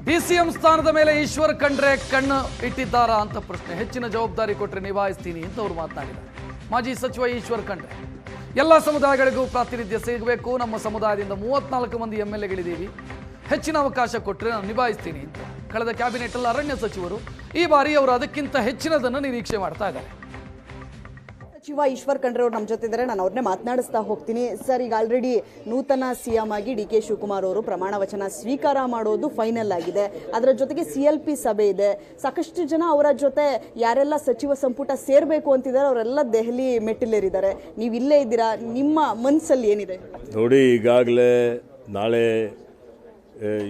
DCM ಸ್ಥಾನದ ಮೇಲೆ ಈಶ್ವರ್ ಖಂಡ್ರೆ ಕಣ್ಣು ಇಟ್ಟಿದ್ದಾರಾ ಅಂತ ಪ್ರಶ್ನೆ. ಹೆಚ್ಚಿನ ಜವಾಬ್ದಾರಿ ಕೊಟ್ಟರೆ ನಿಭಾಯಿಸ್ತೀನಿ ಅಂತ ಅವರು ಮಾತನಾಡಿದ್ದಾರೆ. ಮಾಜಿ ಸಚಿವ ಈಶ್ವರ್ ಖಂಡ್ರೆ, ಎಲ್ಲ ಸಮುದಾಯಗಳಿಗೂ ಪ್ರಾತಿನಿಧ್ಯ ಸಿಗಬೇಕು, ನಮ್ಮ ಸಮುದಾಯದಿಂದ 34 ಮಂದಿ MLAಗಳಿದ್ದೀವಿ, ಹೆಚ್ಚಿನ ಅವಕಾಶ ಕೊಟ್ಟರೆ ನಾನು ನಿಭಾಯಿಸ್ತೀನಿ ಅಂತ ಕಳೆದ ಕ್ಯಾಬಿನೆಟ್ ಅರಣ್ಯ ಸಚಿವರು ಈ ಬಾರಿ ಅವರು ಅದಕ್ಕಿಂತ ಹೆಚ್ಚಿನದನ್ನು ನಿರೀಕ್ಷೆ ಮಾಡ್ತಾ ಇದ್ದಾರೆ. ಸಚಿವ ಈಶ್ವರ್ ಖಂಡ್ರೆ ಅವರು ನಮ್ಮ ಜೊತೆ ಇದ್ದಾರೆ, ನಾನು ಅವ್ರನ್ನೇ ಮಾತನಾಡಿಸ್ತಾ ಹೋಗ್ತೀನಿ. ಸರ್, ಈಗ ಆಲ್ರೆಡಿ ನೂತನ CM ಆಗಿ DK ಶಿವಕುಮಾರ್ ಅವರು ಪ್ರಮಾಣ ವಚನ ಸ್ವೀಕಾರ ಮಾಡೋದು ಫೈನಲ್ ಆಗಿದೆ. ಅದರ ಜೊತೆಗೆ CLP ಸಭೆ ಇದೆ. ಸಾಕಷ್ಟು ಜನ ಅವರ ಜೊತೆ ಯಾರೆಲ್ಲ ಸಚಿವ ಸಂಪುಟ ಸೇರಬೇಕು ಅಂತಿದ್ದಾರೆ ಅವರೆಲ್ಲ ದೆಹಲಿ ಮೆಟ್ಟಿಲೇರಿದ್ದಾರೆ. ನೀವು ಇಲ್ಲೇ ಇದ್ದೀರಾ, ನಿಮ್ಮ ಮನಸ್ಸಲ್ಲಿ ಏನಿದೆ? ನೋಡಿ, ಈಗಾಗಲೇ ನಾಳೆ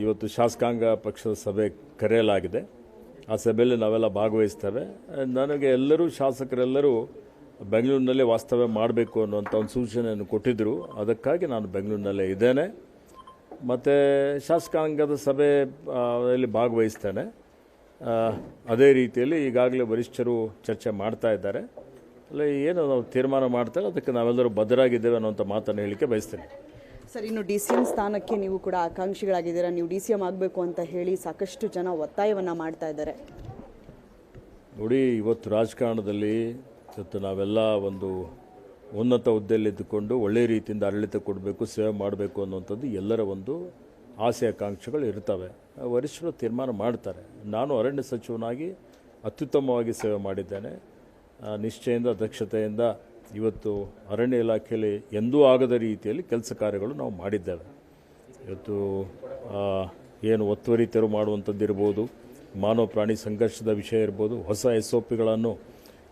ಇವತ್ತು ಶಾಸಕಾಂಗ ಪಕ್ಷದ ಸಭೆ ಕರೆಯಲಾಗಿದೆ. ಆ ಸಭೆಯಲ್ಲಿ ನಾವೆಲ್ಲ ಭಾಗವಹಿಸ್ತೇವೆ. ನನಗೆ ಎಲ್ಲರೂ ಶಾಸಕರೆಲ್ಲರೂ ಬೆಂಗಳೂರಿನಲ್ಲೇ ವಾಸ್ತವ್ಯ ಮಾಡಬೇಕು ಅನ್ನುವಂಥ ಒಂದು ಸೂಚನೆಯನ್ನು ಕೊಟ್ಟಿದ್ದರು. ಅದಕ್ಕಾಗಿ ನಾನು ಬೆಂಗಳೂರಿನಲ್ಲೇ ಇದ್ದೇನೆ ಮತ್ತು ಶಾಸಕಾಂಗದ ಸಭೆಯಲ್ಲಿ ಭಾಗವಹಿಸ್ತೇನೆ. ಅದೇ ರೀತಿಯಲ್ಲಿ ಈಗಾಗಲೇ ವರಿಷ್ಠರು ಚರ್ಚೆ ಮಾಡ್ತಾ ಇದ್ದಾರೆ. ಅಲ್ಲಿ ಏನು ನಾವು ತೀರ್ಮಾನ ಮಾಡ್ತಾರೆ ಅದಕ್ಕೆ ನಾವೆಲ್ಲರೂ ಬದ್ಧರಾಗಿದ್ದೇವೆ ಅನ್ನುವಂಥ ಮಾತನ್ನು ಹೇಳಲಿಕ್ಕೆ ಬಯಸ್ತೇನೆ. ಸರ್, ಇನ್ನು DCM ಸ್ಥಾನಕ್ಕೆ ನೀವು ಕೂಡ ಆಕಾಂಕ್ಷಿಗಳಾಗಿದ್ದೀರಾ. ನೀವು DCM ಆಗಬೇಕು ಅಂತ ಹೇಳಿ ಸಾಕಷ್ಟು ಜನ ಒತ್ತಾಯವನ್ನು ಮಾಡ್ತಾ ಇದ್ದಾರೆ. ನೋಡಿ, ಇವತ್ತು ರಾಜಕಾರಣದಲ್ಲಿ ಇವತ್ತು ನಾವೆಲ್ಲ ಒಂದು ಉನ್ನತ ಹುದ್ದೆಯಲ್ಲಿ ಇದ್ದುಕೊಂಡು ಒಳ್ಳೆಯ ರೀತಿಯಿಂದ ಆಡಳಿತ ಕೊಡಬೇಕು, ಸೇವೆ ಮಾಡಬೇಕು ಅನ್ನುವಂಥದ್ದು ಎಲ್ಲರ ಒಂದು ಆಸೆ ಆಕಾಂಕ್ಷೆಗಳು ಇರ್ತವೆ. ವರಿಷ್ಠರು ತೀರ್ಮಾನ ಮಾಡ್ತಾರೆ. ನಾನು ಅರಣ್ಯ ಸಚಿವನಾಗಿ ಅತ್ಯುತ್ತಮವಾಗಿ ಸೇವೆ ಮಾಡಿದ್ದೇನೆ. ನಿಷ್ಠೆಯಿಂದ ದಕ್ಷತೆಯಿಂದ ಇವತ್ತು ಅರಣ್ಯ ಇಲಾಖೆಯಲ್ಲಿ ಎಂದೂ ಆಗದ ರೀತಿಯಲ್ಲಿ ಕೆಲಸ ಕಾರ್ಯಗಳು ನಾವು ಮಾಡಿದ್ದೇವೆ. ಇವತ್ತು ಏನು ಒತ್ತುವರಿ ತೆರವು ಮಾಡುವಂಥದ್ದು ಇರ್ಬೋದು, ಮಾನವ ಪ್ರಾಣಿ ಸಂಘರ್ಷದ ವಿಷಯ ಇರ್ಬೋದು, ಹೊಸ SOPಗಳನ್ನು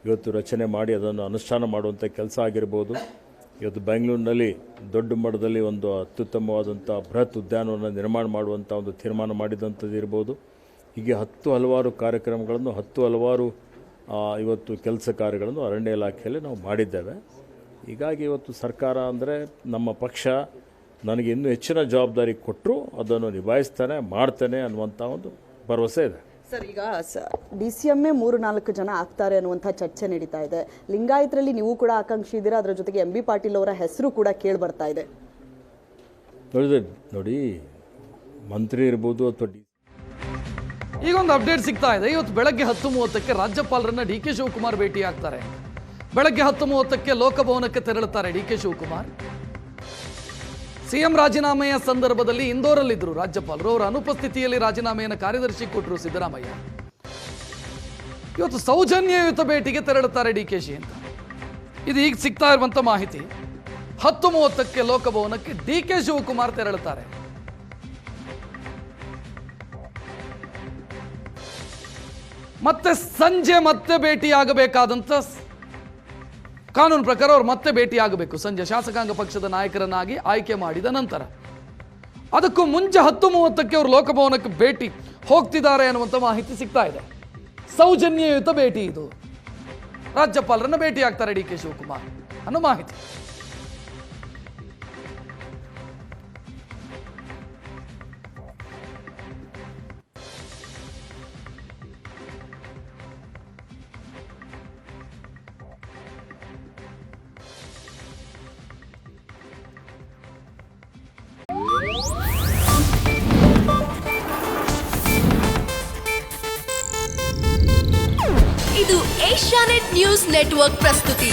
ಇವತ್ತು ರಚನೆ ಮಾಡಿ ಅದನ್ನು ಅನುಷ್ಠಾನ ಮಾಡುವಂಥ ಕೆಲಸ ಆಗಿರ್ಬೋದು. ಇವತ್ತು ಬೆಂಗಳೂರಿನಲ್ಲಿ ದೊಡ್ಡ ಮಟ್ಟದಲ್ಲಿ ಒಂದು ಅತ್ಯುತ್ತಮವಾದಂಥ ಬೃಹತ್ ಉದ್ಯಾನವನ್ನು ನಿರ್ಮಾಣ ಮಾಡುವಂಥ ಒಂದು ತೀರ್ಮಾನ ಮಾಡಿದಂಥದ್ದು ಇರ್ಬೋದು. ಹೀಗೆ ಹಲವಾರು ಕಾರ್ಯಕ್ರಮಗಳನ್ನು ಹಲವಾರು ಇವತ್ತು ಕೆಲಸ ಕಾರ್ಯಗಳನ್ನು ಅರಣ್ಯ ಇಲಾಖೆಯಲ್ಲಿ ನಾವು ಮಾಡಿದ್ದೇವೆ. ಹೀಗಾಗಿ ಇವತ್ತು ಸರ್ಕಾರ ಅಂದರೆ ನಮ್ಮ ಪಕ್ಷ ನನಗೆ ಇನ್ನೂ ಹೆಚ್ಚಿನ ಜವಾಬ್ದಾರಿ ಕೊಟ್ಟರು ಅದನ್ನು ನಿಭಾಯಿಸ್ತಾನೆ ಮಾಡ್ತೇನೆ ಅನ್ನುವಂಥ ಒಂದು ಭರವಸೆ ಇದೆ. ಸರ್, ಈಗ DCM 3-4 ಜನ ಆಗ್ತಾರೆ ಅನ್ನುವಂಥ ಚರ್ಚೆ ನಡೀತಾ ಇದೆ. ಲಿಂಗಾಯತರಲ್ಲಿ ನೀವು ಕೂಡ ಆಕಾಂಕ್ಷಿ ಇದ್ದೀರಾ, ಅದರ ಜೊತೆಗೆ MB ಪಾಟೀಲ್ ಅವರ ಹೆಸರು ಕೂಡ ಕೇಳಿ ಬರ್ತಾ ಇದೆ. ನೋಡಿ, ಮಂತ್ರಿ ಇರ್ಬೋದು ಅಥವಾ ಈಗೊಂದು ಅಪ್ಡೇಟ್ ಸಿಗ್ತಾ ಇದೆ. ಇವತ್ತು ಬೆಳಗ್ಗೆ 10:30ಕ್ಕೆ ರಾಜ್ಯಪಾಲರನ್ನ DK ಶಿವಕುಮಾರ್ ಭೇಟಿ ಆಗ್ತಾರೆ. ಬೆಳಗ್ಗೆ 10:30ಕ್ಕೆ ಲೋಕಭವನಕ್ಕೆ ತೆರಳುತ್ತಾರೆ DK ಶಿವಕುಮಾರ್. CM ರಾಜೀನಾಮೆಯ ಸಂದರ್ಭದಲ್ಲಿ ಇಂದೋರಲ್ಲಿದ್ದರು ರಾಜ್ಯಪಾಲರು. ಅವರ ಅನುಪಸ್ಥಿತಿಯಲ್ಲಿ ರಾಜೀನಾಮೆಯನ್ನು ಕಾರ್ಯದರ್ಶಿ ಕೊಟ್ಟರು ಸಿದ್ದರಾಮಯ್ಯ. ಇವತ್ತು ಸೌಜನ್ಯಯುತ ಭೇಟಿಗೆ ತೆರಳುತ್ತಾರೆ DKಶಿ ಅಂತ ಇದು ಈಗ ಸಿಗ್ತಾ ಇರುವಂತ ಮಾಹಿತಿ. 10:30ಕ್ಕೆ ಲೋಕಭವನಕ್ಕೆ DK ಶಿವಕುಮಾರ್ ತೆರಳುತ್ತಾರೆ. ಮತ್ತೆ ಸಂಜೆ ಮತ್ತೆ ಭೇಟಿಯಾಗಬೇಕಾದಂತ ಕಾನೂನು ಪ್ರಕಾರ ಅವರು ಮತ್ತೆ ಭೇಟಿಯಾಗಬೇಕು ಸಂಜೆ ಶಾಸಕಾಂಗ ಪಕ್ಷದ ನಾಯಕರನ್ನಾಗಿ ಆಯ್ಕೆ ಮಾಡಿದ ನಂತರ. ಅದಕ್ಕೂ ಮುಂಚೆ 10:30ಕ್ಕೆ ಅವರು ಲೋಕಭವನಕ್ಕೆ ಭೇಟಿ ಹೋಗ್ತಿದ್ದಾರೆ ಅನ್ನುವಂಥ ಮಾಹಿತಿ ಸಿಗ್ತಾ ಇದೆ. ಸೌಜನ್ಯಯುತ ಭೇಟಿ ಇದು. ರಾಜ್ಯಪಾಲರನ್ನ ಭೇಟಿ ಆಗ್ತಾರೆ DK ಶಿವಕುಮಾರ್ ಅನ್ನೋ ಮಾಹಿತಿ. ಇದು ಏಷ್ಯಾನೆಟ್ ನ್ಯೂಸ್ ನೆಟ್ವರ್ಕ್ ಪ್ರಸ್ತುತಿ.